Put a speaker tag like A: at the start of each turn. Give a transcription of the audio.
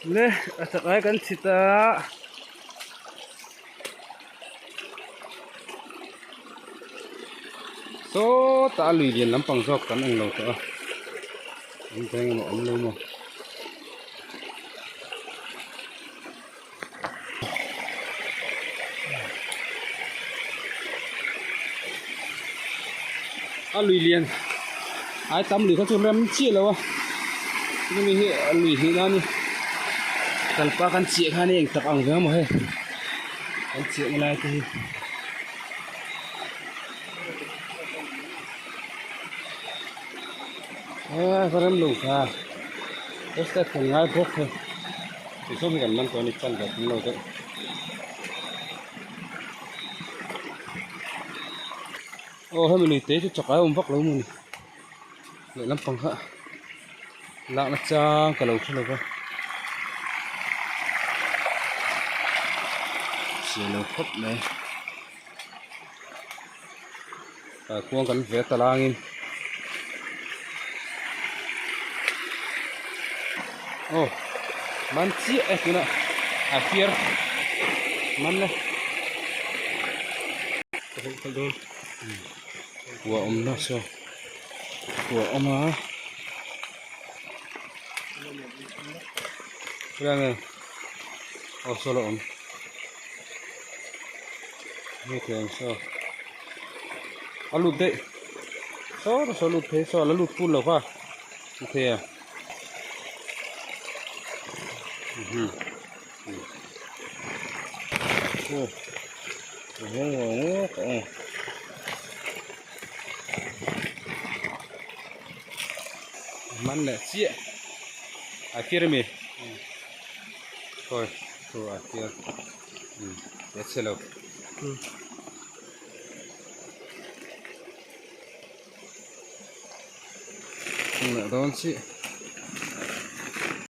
A: le CHAKAI kan chita so ta lui lian lampang jok kan ang lo ta ang teng mo om lo mo a lui lian ai tam lui ka chu rem chi lo wa ni mi hi lui hi na ni kan pa kan chi kha ni eng tak ang ga mo he kan chi ngai ti farem lu kha esta thungai phok he ti som gan man ko ni chan ga lo de ô hơi mình tế cho CHAKAI ôm vóc lâu mình lại lắm bằng hả lạng nó cha cả lâu cho lâu coi xì lâu khóc này cuông cắn vé tà lang in ô man chia cái nè fier man này không đâu của ông nó sao của ông á ra này ô sao là ông như thế sao lụt đấy sao lụt thế sao là lụt phun là pha như thế à ô man nè chia kia mi thôi kia để xem đâu nè đó chị